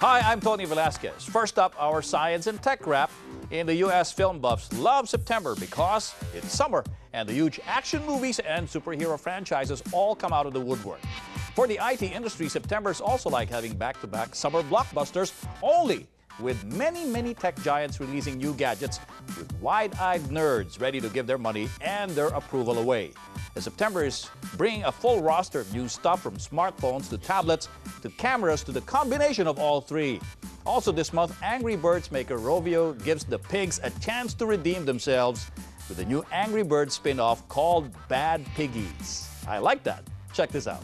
Hi, I'm Tony Velasquez. First up, our science and tech wrap. In the U.S., film buffs love September because it's summer and the huge action movies and superhero franchises all come out of the woodwork. For the IT industry, September is also like having back-to-back summer blockbusters, only with many tech giants releasing new gadgets with wide-eyed nerds ready to give their money and their approval away. And September is bringing a full roster of new stuff from smartphones to tablets to cameras to the combination of all three. Also this month, Angry Birds maker Rovio gives the pigs a chance to redeem themselves with a new Angry Birds spin-off called Bad Piggies. I like that. Check this out.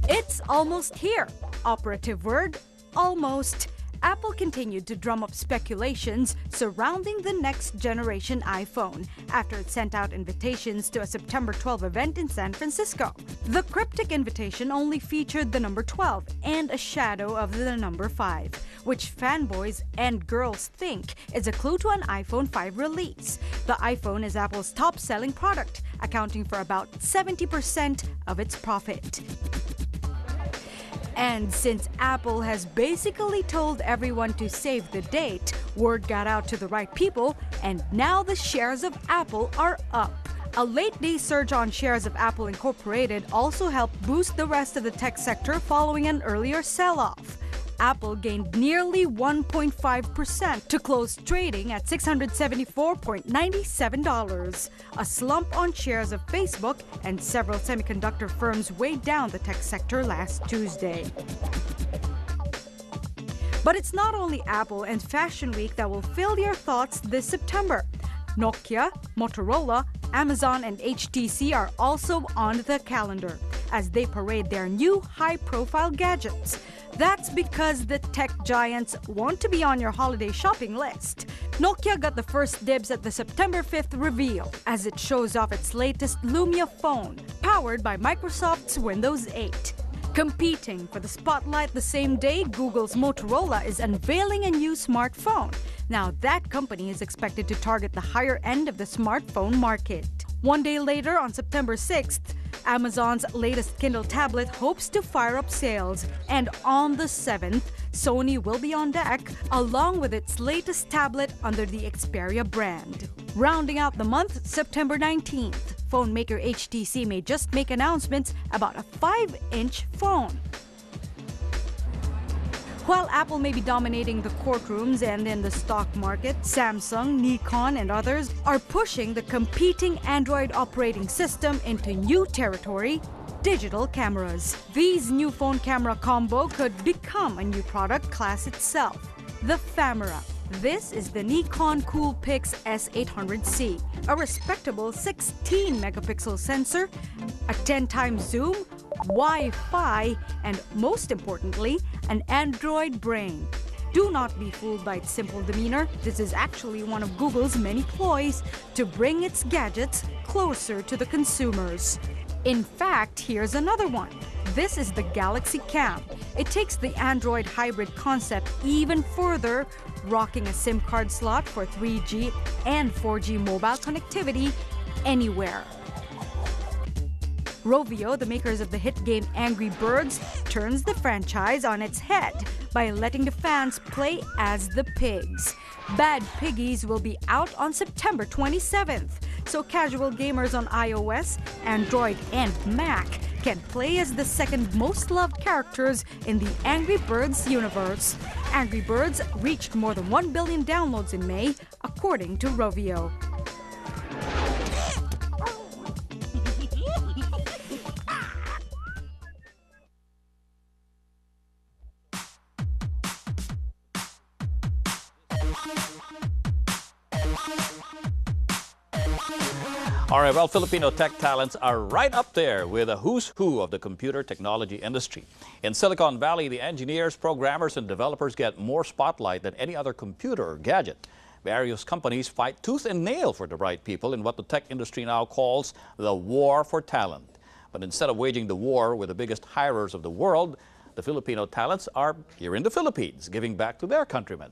It's almost here. Operative word, almost. Apple continued to drum up speculations surrounding the next generation iPhone after it sent out invitations to a September 12 event in San Francisco. The cryptic invitation only featured the number 12 and a shadow of the number 5, which fanboys and girls think is a clue to an iPhone 5 release. The iPhone is Apple's top-selling product, accounting for about 70% of its profit. And since Apple has basically told everyone to save the date, word got out to the right people, and now the shares of Apple are up. A late-day surge on shares of Apple Incorporated also helped boost the rest of the tech sector following an earlier sell-off. Apple gained nearly 1.5% to close trading at $674.97. A slump on shares of Facebook and several semiconductor firms weighed down the tech sector last Tuesday. But it's not only Apple and Fashion Week that will fill your thoughts this September. Nokia, Motorola, Amazon, and HTC are also on the calendar as they parade their new high-profile gadgets. That's because the tech giants want to be on your holiday shopping list. Nokia got the first dibs at the September 5th reveal as it shows off its latest Lumia phone, powered by Microsoft's Windows 8. Competing for the spotlight the same day, Google's Motorola is unveiling a new smartphone. Now that company is expected to target the higher end of the smartphone market. One day later, on September 6th, Amazon's latest Kindle tablet hopes to fire up sales. And on the 7th, Sony will be on deck, along with its latest tablet under the Xperia brand. Rounding out the month, September 19th, phone maker HTC may just make announcements about a 5-inch phone. While Apple may be dominating the courtrooms and in the stock market, Samsung, Nikon, and others are pushing the competing Android operating system into new territory: digital cameras. These new phone camera combo could become a new product class itself, the Famera. This is the Nikon Coolpix S800C, a respectable 16-megapixel sensor, a 10-time zoom, Wi-Fi, and most importantly, an Android brain. Do not be fooled by its simple demeanor. This is actually one of Google's many ploys to bring its gadgets closer to the consumers. In fact, here's another one. This is the Galaxy Cam. It takes the Android hybrid concept even further, rocking a SIM card slot for 3G and 4G mobile connectivity anywhere. Rovio, the makers of the hit game Angry Birds, turns the franchise on its head by letting the fans play as the pigs. Bad Piggies will be out on September 27th, so casual gamers on iOS, Android, and Mac can play as the second most loved characters in the Angry Birds universe. Angry Birds reached more than 1 billion downloads in May, according to Rovio. All right, well, Filipino tech talents are right up there with a who's who of the computer technology industry. In Silicon Valley, the engineers, programmers, and developers get more spotlight than any other computer or gadget. Various companies fight tooth and nail for the right people in what the tech industry now calls the war for talent. But instead of waging the war with the biggest hirers of the world, the Filipino talents are here in the Philippines, giving back to their countrymen.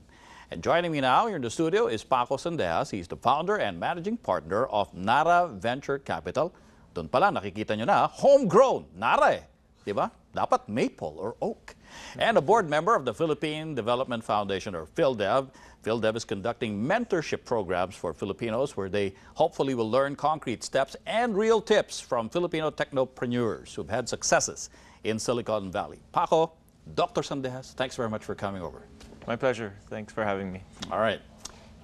And joining me now here in the studio is Paco Sandejas. He's the founder and managing partner of Nara Venture Capital. Doon pala, nakikita nyo na, homegrown, Nara eh. Diba? Dapat maple or oak. And a board member of the Philippine Development Foundation, or PhilDev. PhilDev is conducting mentorship programs for Filipinos where they hopefully will learn concrete steps and real tips from Filipino technopreneurs who've had successes in Silicon Valley. Paco, Dr. Sandejas, thanks very much for coming over. My pleasure. Thanks for having me. All right.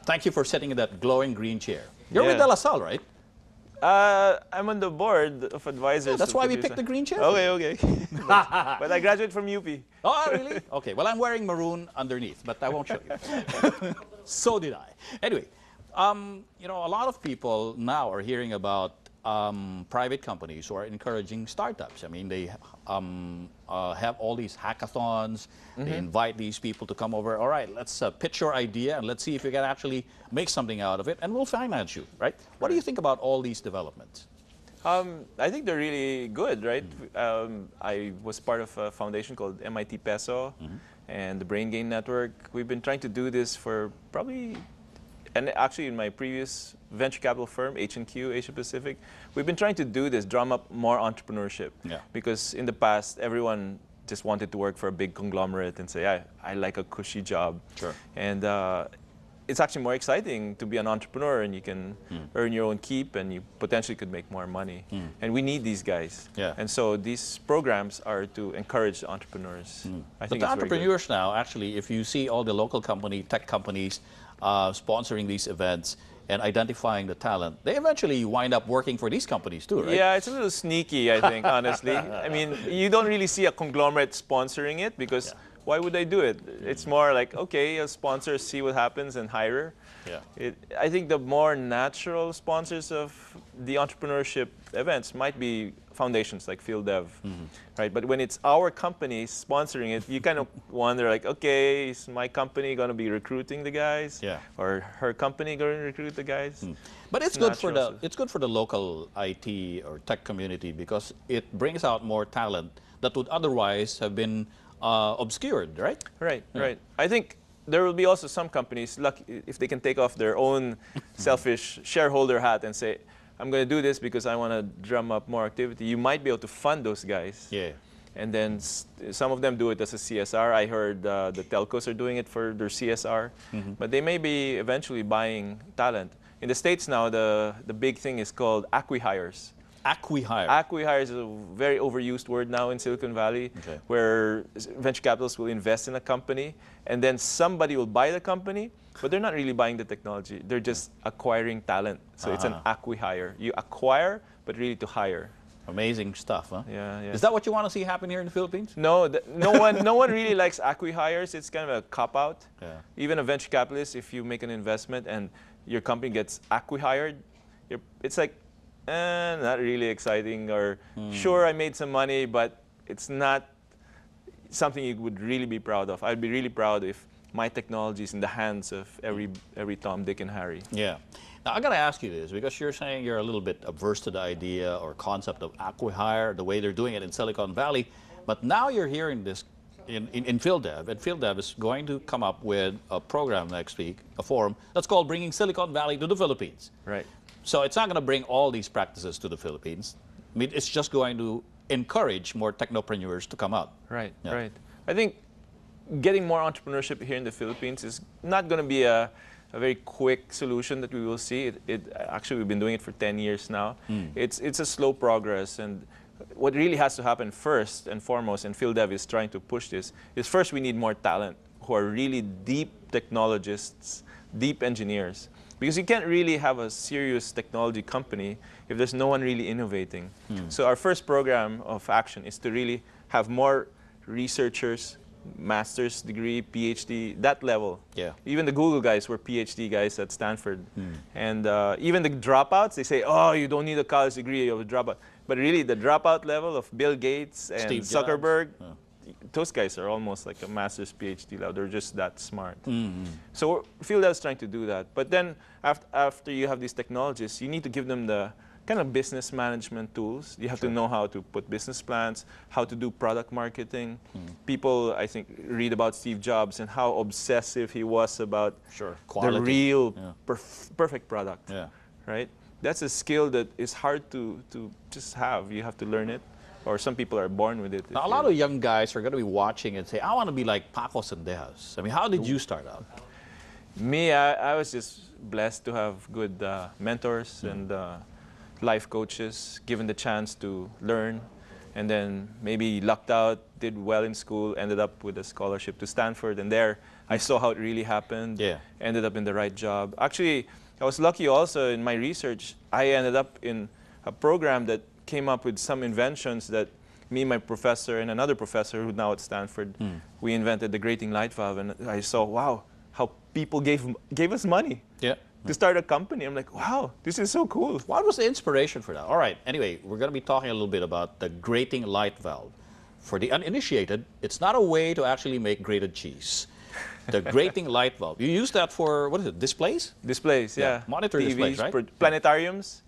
Thank you for sitting in that glowing green chair. You're with Yeah. De La Salle, right? I'm on the board of advisors. Yeah, that's of why we producer. picked the green chair. Okay. But I graduated from UP. Oh, really? Okay. Well, I'm wearing maroon underneath, but I won't show you. So did I. Anyway, you know, a lot of people now are hearing about private companies who are encouraging startups. I mean, they have all these hackathons. They invite these people to come over. All right, let's pitch your idea and let's see if you can actually make something out of it, and we'll finance you, right? What do you think about all these developments? I think they're really good, right? I was part of a foundation called MIT Peso and the Brain Gain Network. We've been trying to do this for probably, and actually in my previous venture capital firm, H&Q, Asia Pacific, we've been trying to do this, drum up more entrepreneurship. Yeah. Because in the past, everyone just wanted to work for a big conglomerate and say, I like a cushy job. Sure. And it's actually more exciting to be an entrepreneur, and you can earn your own keep, and you potentially could make more money. And we need these guys. Yeah. And so these programs are to encourage the entrepreneurs. I But think the it's very good. entrepreneurs now, actually, if you see all the local tech companies sponsoring these events and identifying the talent, they eventually wind up working for these companies too, right? Yeah, it's a little sneaky, I think, honestly. I mean, you don't really see a conglomerate sponsoring it because why would they do it? It's more like, okay, a sponsor, see what happens and hire. Yeah. I think the more natural sponsors of the entrepreneurship events might be foundations like PhilDev, right? But when it's our company sponsoring it, you kind of wonder, like, okay, is my company going to be recruiting the guys? Yeah. Or her company going to recruit the guys? But it's good for natural. it's good for the local IT or tech community because it brings out more talent that would otherwise have been obscured, right? Right. I think there will be also some companies, lucky if they can take off their own selfish shareholder hat and say, I'm going to do this because I want to drum up more activity. You might be able to fund those guys. Yeah. And then some of them do it as a CSR. I heard the telcos are doing it for their CSR. But they may be eventually buying talent. In the States now, the big thing is called acqui-hires. Acqui-hire. Acqui-hire is a very overused word now in Silicon Valley, where venture capitalists will invest in a company, and then somebody will buy the company, but they're not really buying the technology. They're just acquiring talent. So it's an acqui-hire. You acquire, but really to hire. Amazing stuff, huh? Yeah. Is that what you want to see happen here in the Philippines? No, no one really likes acqui-hires. It's kind of a cop-out. Yeah. Even a venture capitalist, if you make an investment and your company gets acqui-hired, it's like, not really exciting, or sure, I made some money, but it's not something you would really be proud of. I'd be really proud if my technology is in the hands of every Tom, Dick, and Harry. Yeah. Now, I got to ask you this, because you're saying you're a little bit averse to the idea or concept of acqui-hire, the way they're doing it in Silicon Valley, but now you're hearing this in PhilDev, and PhilDev is going to come up with a program next week, a forum, that's called Bringing Silicon Valley to the Philippines. Right. So it's not going to bring all these practices to the Philippines. I mean, it's just going to encourage more technopreneurs to come out. Right. I think getting more entrepreneurship here in the Philippines is not going to be a very quick solution that we will see. Actually, we've been doing it for 10 years now. It's a slow progress, and what really has to happen first and foremost, and PhilDev is trying to push this, is first we need more talent who are really deep technologists, deep engineers. Because you can't really have a serious technology company if there's no one really innovating. So our first program of action is to really have more researchers, master's degree, PhD, that level. Yeah. Even the Google guys were PhD guys at Stanford. And even the dropouts, they say, oh, you don't need a college degree, you have a dropout. But really, the dropout level of Bill Gates and Steve Zuckerberg, Jobs. those guys are almost like a master's PhD level. They're just that smart. So PhilDev's trying to do that. But then after you have these technologies, you need to give them the kind of business management tools. You have to know how to put business plans, how to do product marketing. People, I think, read about Steve Jobs and how obsessive he was about the real perfect product, right? That's a skill that is hard to just have. You have to learn it, or some people are born with it. Now, a lot of young guys are going to be watching and say, I want to be like Paco Sandejas. I mean, how did you start out? Me, I was just blessed to have good mentors and life coaches, given the chance to learn, and then maybe lucked out, did well in school, ended up with a scholarship to Stanford, and there I saw how it really happened, ended up in the right job. Actually, I was lucky also in my research. I ended up in a program that came up with some inventions that me, my professor, and another professor who's now at Stanford, we invented the grating light valve, and I saw, wow, how people gave us money to start a company. I'm like, wow, this is so cool. What was the inspiration for that? All right, anyway, we're going to be talking a little bit about the grating light valve. For the uninitiated, it's not a way to actually make grated cheese. The grating light valve. You use that for, what is it, displays? Displays, yeah. Monitor TVs, displays, right? Planetariums.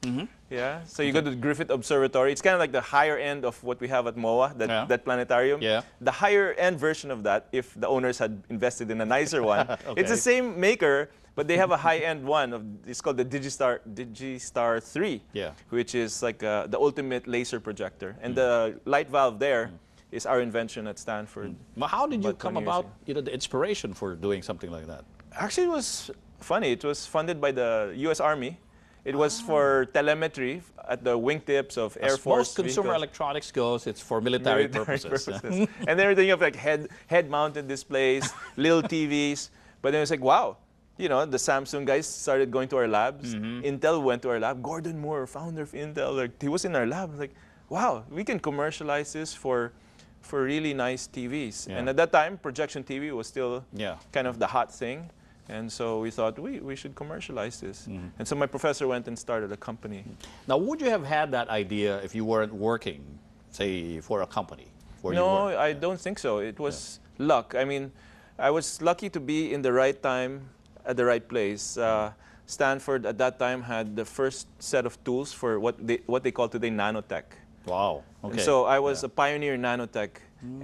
Yeah, so you go to the Griffith Observatory. It's kind of like the higher end of what we have at MOA, that planetarium. The higher end version of that, if the owners had invested in a nicer one. It's the same maker, but they have a high-end one. It's called the Digistar 3, which is like the ultimate laser projector. And the light valve there is our invention at Stanford. But how did you come about the inspiration for doing something like that? Actually, it was funny. It was funded by the U.S. Army. It was for telemetry at the wingtips of Air Force most consumer electronics goes, it's for military purposes. And they were thinking of like head-mounted displays, little TVs. But then it's like, wow, you know, the Samsung guys started going to our labs. Intel went to our lab. Gordon Moore, founder of Intel, like, he was in our lab. Like, wow, we can commercialize this for really nice TVs. And at that time, projection TV was still kind of the hot thing. And so we thought we should commercialize this. And so my professor went and started a company. Now, would you have had that idea if you weren't working, say, for a company? No, I don't think so. It was luck. I mean, I was lucky to be in the right time at the right place. Stanford at that time had the first set of tools for what they call today nanotech. Wow. Okay. And so I was a pioneer in nanotech.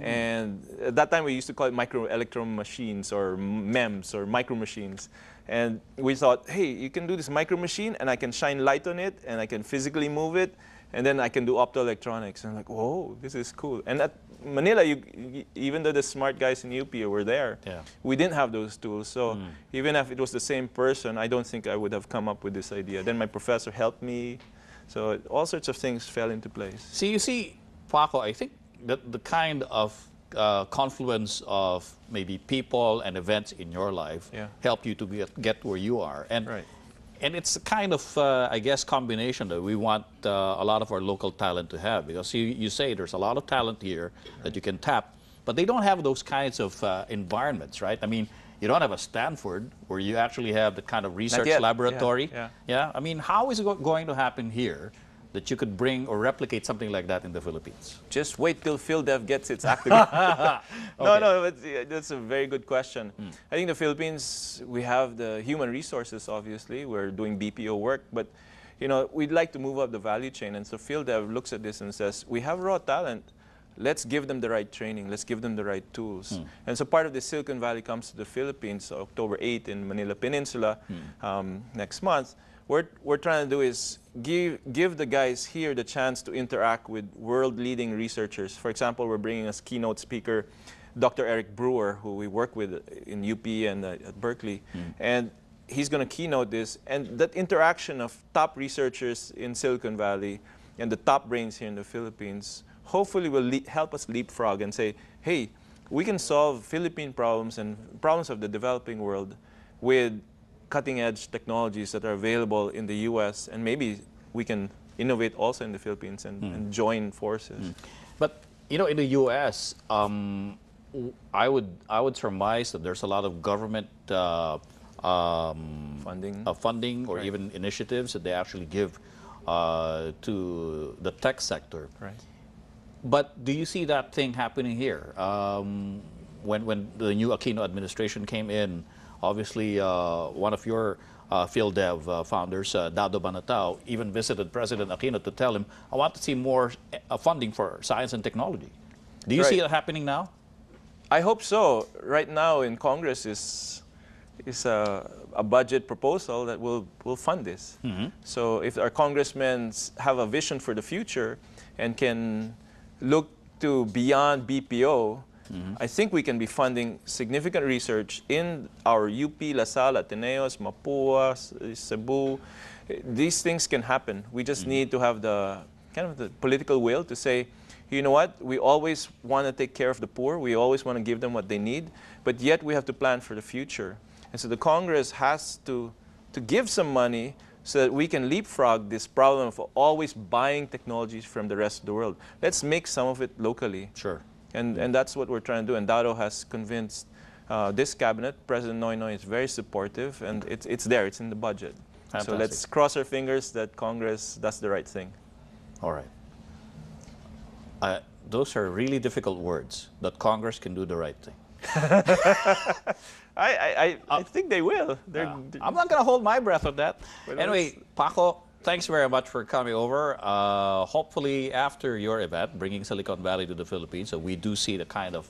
And at that time, we used to call it micro-electron machines, or MEMS, or micro machines. And we thought, hey, you can do this micro machine, and I can shine light on it, and I can physically move it, and then I can do optoelectronics. And I'm like, whoa, this is cool. And at Manila, even though the smart guys in UP were there, we didn't have those tools. So even if it was the same person, I don't think I would have come up with this idea. Then my professor helped me. So all sorts of things fell into place. See, you see, Paco, I think that the kind of confluence of maybe people and events in your life help you to get where you are. And, and it's a kind of, I guess, combination that we want a lot of our local talent to have. Because you say there's a lot of talent here that you can tap, but they don't have those kinds of environments, right? I mean, you don't have a Stanford where you actually have the kind of research laboratory. I mean, how is it going to happen here that you could bring or replicate something like that in the Philippines? Just wait till PhilDev gets its act together. No, but that's a very good question. I think the Philippines, we have the human resources, obviously. We're doing BPO work, but you know, we'd like to move up the value chain. And so PhilDev looks at this and says, we have raw talent. Let's give them the right training. Let's give them the right tools. And so part of the Silicon Valley comes to the Philippines, so October 8th in Manila Peninsula next month. What we're trying to do is give the guys here the chance to interact with world-leading researchers. For example, we're bringing as keynote speaker Dr. Eric Brewer, who we work with in UP and at Berkeley. And he's going to keynote this. And that interaction of top researchers in Silicon Valley and the top brains here in the Philippines hopefully will help us leapfrog and say, hey, we can solve Philippine problems and problems of the developing world with cutting-edge technologies that are available in the U.S., and maybe we can innovate also in the Philippines and join forces. But you know, in the U.S., I would surmise that there's a lot of government funding or even initiatives that they actually give to the tech sector. But do you see that thing happening here? When the new Aquino administration came in, obviously one of your PhilDev founders, Dado Banatao, even visited President Aquino to tell him, I want to see more funding for science and technology. Do you see it happening now? I hope so. Right now in Congress is a budget proposal that will fund this. So if our congressmen have a vision for the future and can look to beyond BPO, I think we can be funding significant research in our UP, La Salle, Ateneos, Mapua, Cebu. These things can happen. We just need to have the political will to say, you know what, we always want to take care of the poor. We always want to give them what they need, but yet we have to plan for the future. And so the Congress has to give some money so that we can leapfrog this problem of always buying technologies from the rest of the world. Let's make some of it locally. Sure. And that's what we're trying to do. And Dado has convinced this cabinet. President Noynoy is very supportive, and it's there. It's in the budget. Fantastic. So let's cross our fingers that Congress does the right thing. All right. Those are really difficult words, that Congress can do the right thing. I think they will. I'm not going to hold my breath on that. Anyway, Paco, thanks very much for coming over. Hopefully, after your event, bringing Silicon Valley to the Philippines, so we do see the kind of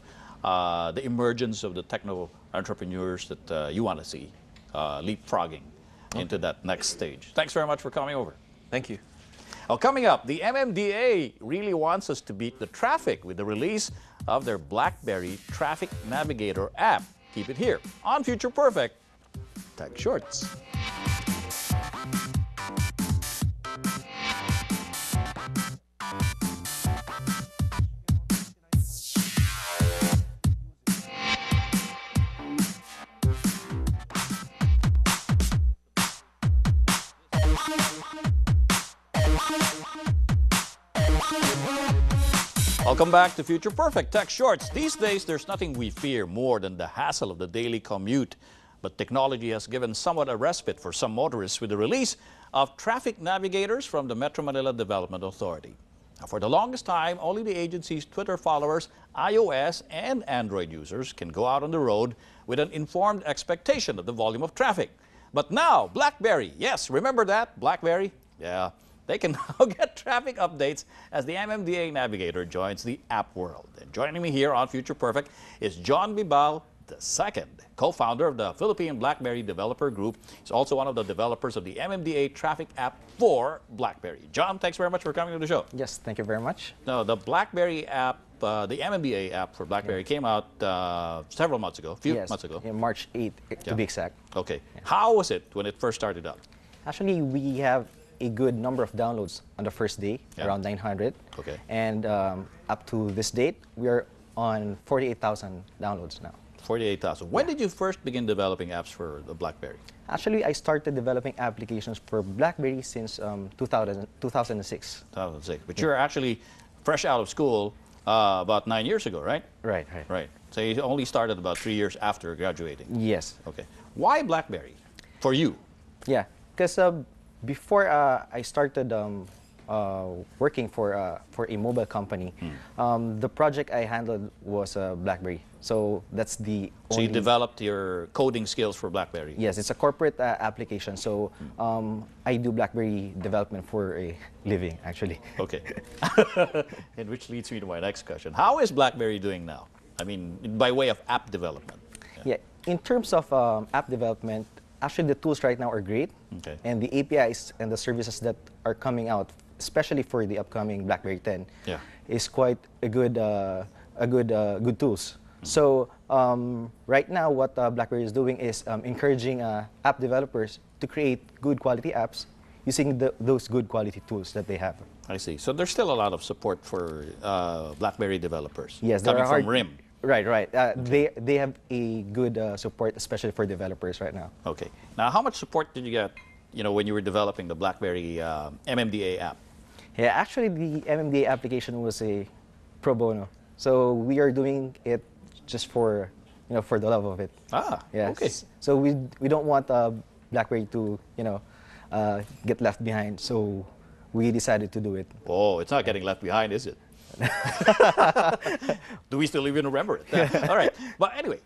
the emergence of the techno entrepreneurs that you want to see leapfrogging into that next stage. Thanks very much for coming over. Thank you. Well, coming up, the MMDA really wants us to beat the traffic with the release of their BlackBerry Traffic Navigator app. Keep it here on Future Perfect Tech Shorts. Welcome back to Future Perfect Tech Shorts. These days, there's nothing we fear more than the hassle of the daily commute. But technology has given somewhat a respite for some motorists with the release of traffic navigators from the Metro Manila Development Authority. Now, for the longest time, only the agency's Twitter followers, iOS and Android users can go out on the road with an informed expectation of the volume of traffic. But now, BlackBerry, yes, remember that? BlackBerry? Yeah. They can now get traffic updates as the MMDA Navigator joins the app world. And joining me here on Future Perfect is John Bibal II, co-founder of the Philippine BlackBerry Developer Group. He's also one of the developers of the MMDA Traffic app for BlackBerry. John, thanks very much for coming to the show. Yes, thank you very much. Now, the BlackBerry app, the MMDA app for BlackBerry came out several months ago, a few months ago. In March 8th, to be exact. Okay. How was it when it first started up? Actually, we have a good number of downloads on the first day, around 900. Okay. And up to this date, we are on 48,000 downloads now. 48,000. When did you first begin developing apps for the BlackBerry? Actually, I started developing applications for BlackBerry since 2006. 2006. But you're actually fresh out of school about 9 years ago, right? Right. Right. So you only started about 3 years after graduating. Yes. Okay. Why BlackBerry for you? Yeah, because before I started working for a mobile company, the project I handled was BlackBerry. So that's the only... So you developed your coding skills for BlackBerry? Yes, it's a corporate application. So I do BlackBerry development for a living, actually. Okay. And which leads me to my next question. How is BlackBerry doing now? I mean, by way of app development. Yeah, in terms of app development, actually the tools right now are great. Okay. And the APIs and the services that are coming out, especially for the upcoming BlackBerry 10, is quite a good tools. So right now, what BlackBerry is doing is encouraging app developers to create good quality apps using those good quality tools that they have. I see. So there's still a lot of support for BlackBerry developers. Yes, coming from RIM. Right. They have a good support, especially for developers right now. Okay. Now, how much support did you get, when you were developing the BlackBerry MMDA app? Yeah, actually, the MMDA application was a pro bono. So we are doing it just for, for the love of it. Ah, yes. Okay. So we don't want BlackBerry to, get left behind. So we decided to do it. Oh, it's not getting left behind, is it? Do we still even remember it? All right. But anyway,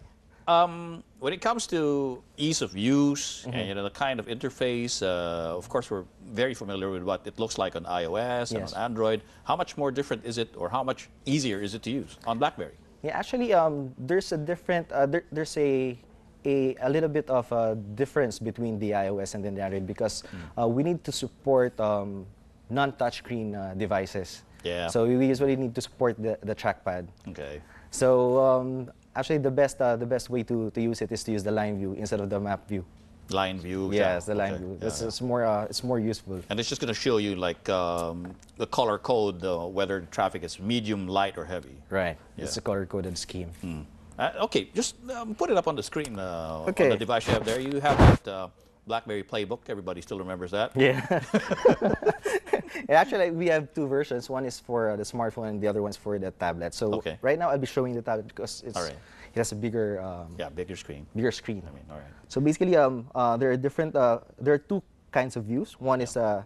when it comes to ease of use and the kind of interface, of course, we're very familiar with what it looks like on iOS and on Android. How much more different is it, or how much easier is it to use on BlackBerry? Yeah, actually, there's a different, there's a little bit of a difference between the iOS and then the Android, because we need to support non-touchscreen devices. Yeah. So we usually need to support the trackpad. Okay. So actually, the best way to use it is to use the line view instead of the map view. Line view. Yes, the line view. It's more useful. And it's just going to show you like the color code, whether the traffic is medium, light, or heavy. Right. Yeah. It's a color-coded scheme. Okay, just put it up on the screen on Okay. the device you have there. You have that BlackBerry Playbook. Everybody still remembers that. Yeah. Actually, we have two versions. One is for the smartphone, and the other one's for the tablet. So right now, I'll be showing the tablet because it has a bigger bigger screen. Bigger screen. I mean, all right. So basically, there are different. There are two kinds of views. One is the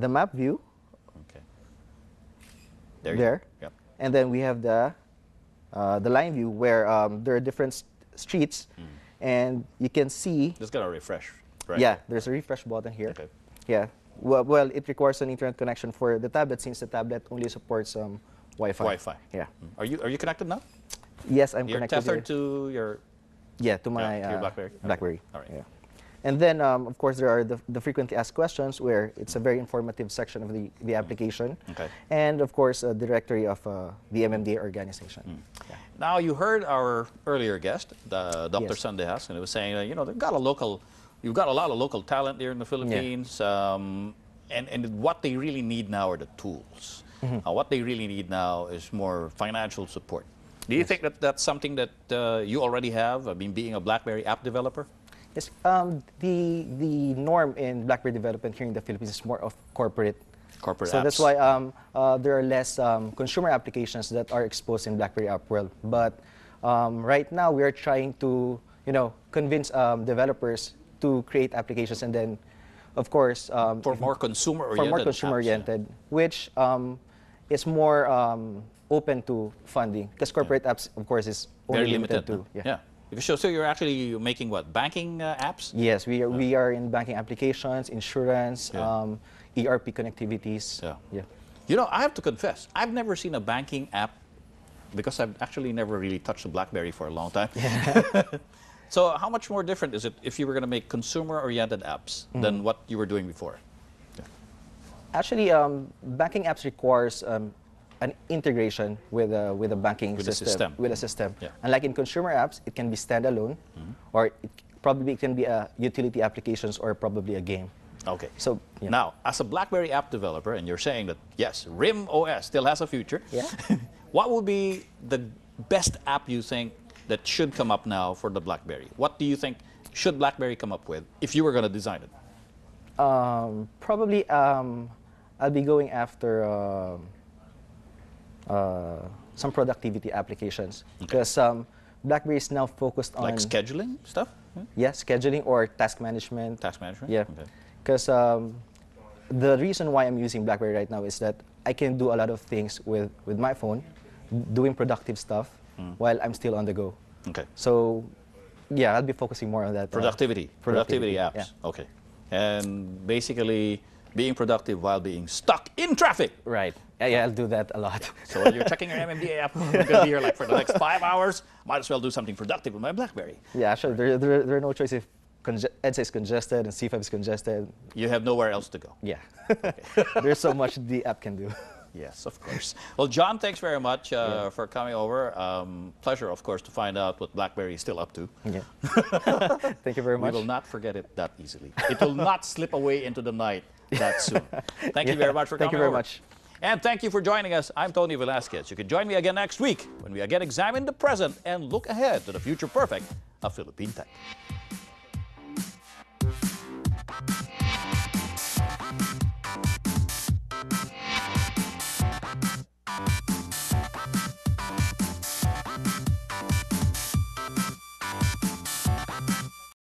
map view. Okay. There. Yep. And then we have the line view, where there are different streets, and you can see. It's gonna refresh. Right? Yeah, there's a refresh button here. Okay. Yeah. Well, it requires an internet connection for the tablet, since the tablet only supports Wi-Fi. Wi-Fi. Yeah. Are you connected now? Yes, I'm You're connected. tethered to your. Yeah, to my to your BlackBerry. BlackBerry. Okay. All right. Yeah. And then, of course, there are the frequently asked questions, where it's a very informative section of the application. Okay. And of course, a directory of the MMDA organization. Yeah. Now, you heard our earlier guest, Dr. Yes. Sandejas, and he was saying, they've got you've got a lot of local talent here in the Philippines, and what they really need now are the tools. What they really need now is more financial support. Do you think that that's something that you already have, being a BlackBerry app developer? Yes, the norm in BlackBerry development here in the Philippines is more of corporate Corporate so apps. that's why there are less consumer applications that are exposed in BlackBerry app world. But right now we are trying to convince developers to create applications, and then of course for more consumer-oriented which is more open to funding, because corporate apps, of course, is only very limited to So you're actually making what, banking apps? Yes, we are in banking applications, insurance, ERP connectivities. I have to confess, I've never seen a banking app, because I've actually never really touched a BlackBerry for a long time. So how much more different is it if you were going to make consumer-oriented apps than what you were doing before? Actually, banking apps requires an integration with a banking system. Unlike in consumer apps, it can be standalone, or it can be a utility applications, or probably a game. Okay. So now, as a BlackBerry app developer, and you're saying that yes, RIM OS still has a future. What would be the best app you think that should come up now for the BlackBerry? What do you think should BlackBerry come up with if you were going to design it? Probably I'll be going after some productivity applications, because BlackBerry is now focused on scheduling stuff. Scheduling or task management. Task management. Yeah, because the reason why I'm using BlackBerry right now is that I can do a lot of things with my phone, doing productive stuff while I'm still on the go. Okay. So I'll be focusing more on that. Productivity apps. Yeah. Okay. And basically being productive while being stuck in traffic. Right. Yeah, I'll do that a lot. So when you're checking your MMDA app, we're going to be here like for the next 5 hours. Might as well do something productive with my BlackBerry. Yeah, sure. There are no choice if EDSA is congested and C5 is congested. You have nowhere else to go. Yeah. There's so much the app can do. Yes, of course. Well, John, thanks very much for coming over. Pleasure, of course, to find out what BlackBerry is still up to. Yeah. Thank you very much. We will not forget it that easily. It will not slip away into the night that soon. Thank you very much for coming over. Thank you very much. And thank you for joining us. I'm Tony Velasquez. You can join me again next week when we again examine the present and look ahead to the future perfect of Philippine tech.